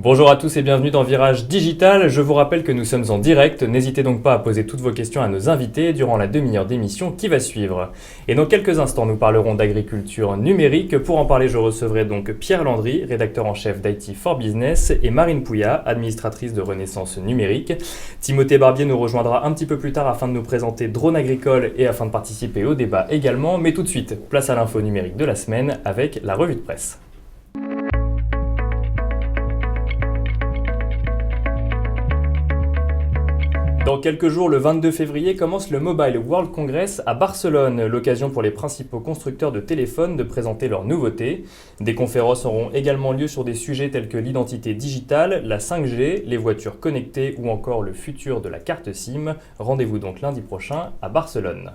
Bonjour à tous et bienvenue dans Virage Digital. Je vous rappelle que nous sommes en direct. N'hésitez donc pas à poser toutes vos questions à nos invités durant la demi-heure d'émission qui va suivre. Et dans quelques instants, nous parlerons d'agriculture numérique. Pour en parler, je recevrai donc Pierre Landry, rédacteur en chef d'IT for Business, et Marine Pouillat, administratrice de Renaissance Numérique. Timothée Barbier nous rejoindra un petit peu plus tard afin de nous présenter Drone Agricole et afin de participer au débat également. Mais tout de suite, place à l'info numérique de la semaine avec la revue de presse. Dans quelques jours, le 22 février, commence le Mobile World Congress à Barcelone, l'occasion pour les principaux constructeurs de téléphones de présenter leurs nouveautés. Des conférences auront également lieu sur des sujets tels que l'identité digitale, la 5G, les voitures connectées ou encore le futur de la carte SIM. Rendez-vous donc lundi prochain à Barcelone.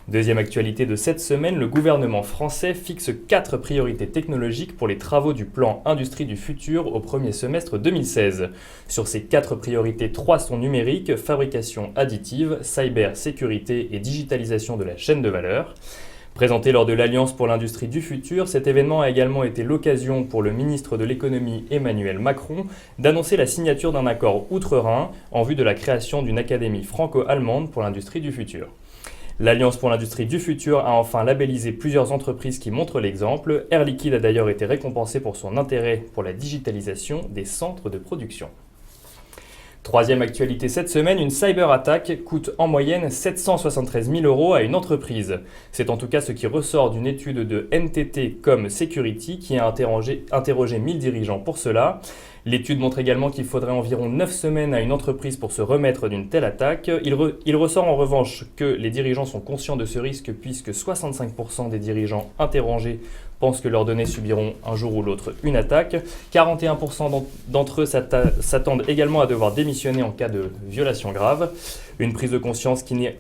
Deuxième actualité de cette semaine, le gouvernement français fixe 4 priorités technologiques pour les travaux du plan Industrie du futur au premier semestre 2016. Sur ces 4 priorités, 3 sont numériques, fabrication additive, cyber sécurité et digitalisation de la chaîne de valeur. Présenté lors de l'Alliance pour l'industrie du futur, cet événement a également été l'occasion pour le ministre de l'économie Emmanuel Macron d'annoncer la signature d'un accord outre-Rhin en vue de la création d'une académie franco-allemande pour l'industrie du futur. L'Alliance pour l'industrie du futur a enfin labellisé plusieurs entreprises qui montrent l'exemple. Air Liquide a d'ailleurs été récompensé pour son intérêt pour la digitalisation des centres de production. Troisième actualité cette semaine, une cyberattaque coûte en moyenne 773 000 € à une entreprise. C'est en tout cas ce qui ressort d'une étude de NTT Com Security qui a interrogé 1000 dirigeants pour cela. L'étude montre également qu'il faudrait environ 9 semaines à une entreprise pour se remettre d'une telle attaque. Il ressort en revanche que les dirigeants sont conscients de ce risque puisque 65% des dirigeants interrogés pensent que leurs données subiront un jour ou l'autre une attaque. 41% d'entre eux s'attendent également à devoir démissionner en cas de violation grave. Une prise de conscience qui n'est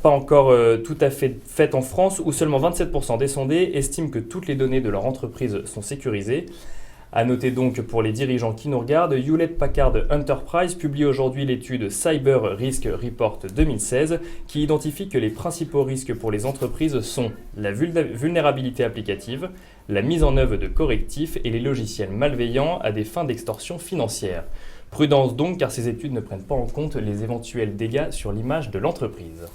pas encore tout à fait faite en France où seulement 27% des sondés estiment que toutes les données de leur entreprise sont sécurisées. A noter donc pour les dirigeants qui nous regardent, Hewlett Packard Enterprise publie aujourd'hui l'étude Cyber Risk Report 2016 qui identifie que les principaux risques pour les entreprises sont la vulnérabilité applicative, la mise en œuvre de correctifs et les logiciels malveillants à des fins d'extorsion financière. Prudence donc car ces études ne prennent pas en compte les éventuels dégâts sur l'image de l'entreprise.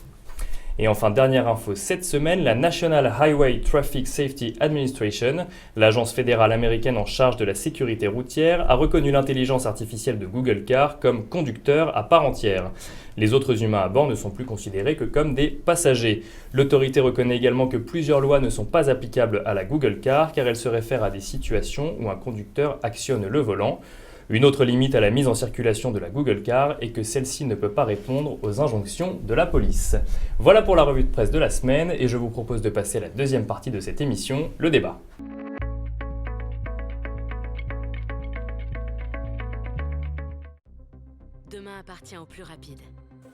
Et enfin, dernière info cette semaine, la National Highway Traffic Safety Administration, l'agence fédérale américaine en charge de la sécurité routière, a reconnu l'intelligence artificielle de Google Car comme conducteur à part entière. Les autres humains à bord ne sont plus considérés que comme des passagers. L'autorité reconnaît également que plusieurs lois ne sont pas applicables à la Google Car car elles se réfèrent à des situations où un conducteur actionne le volant. Une autre limite à la mise en circulation de la Google Car est que celle-ci ne peut pas répondre aux injonctions de la police. Voilà pour la revue de presse de la semaine et je vous propose de passer à la deuxième partie de cette émission, le débat. Demain appartient aux plus rapides.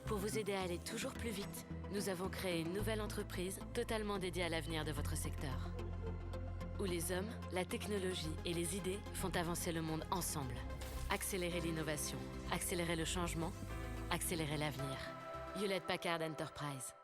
Pour vous aider à aller toujours plus vite, nous avons créé une nouvelle entreprise totalement dédiée à l'avenir de votre secteur. Où les hommes, la technologie et les idées font avancer le monde ensemble. Accélérer l'innovation, accélérer le changement, accélérer l'avenir. Hewlett Packard Enterprise.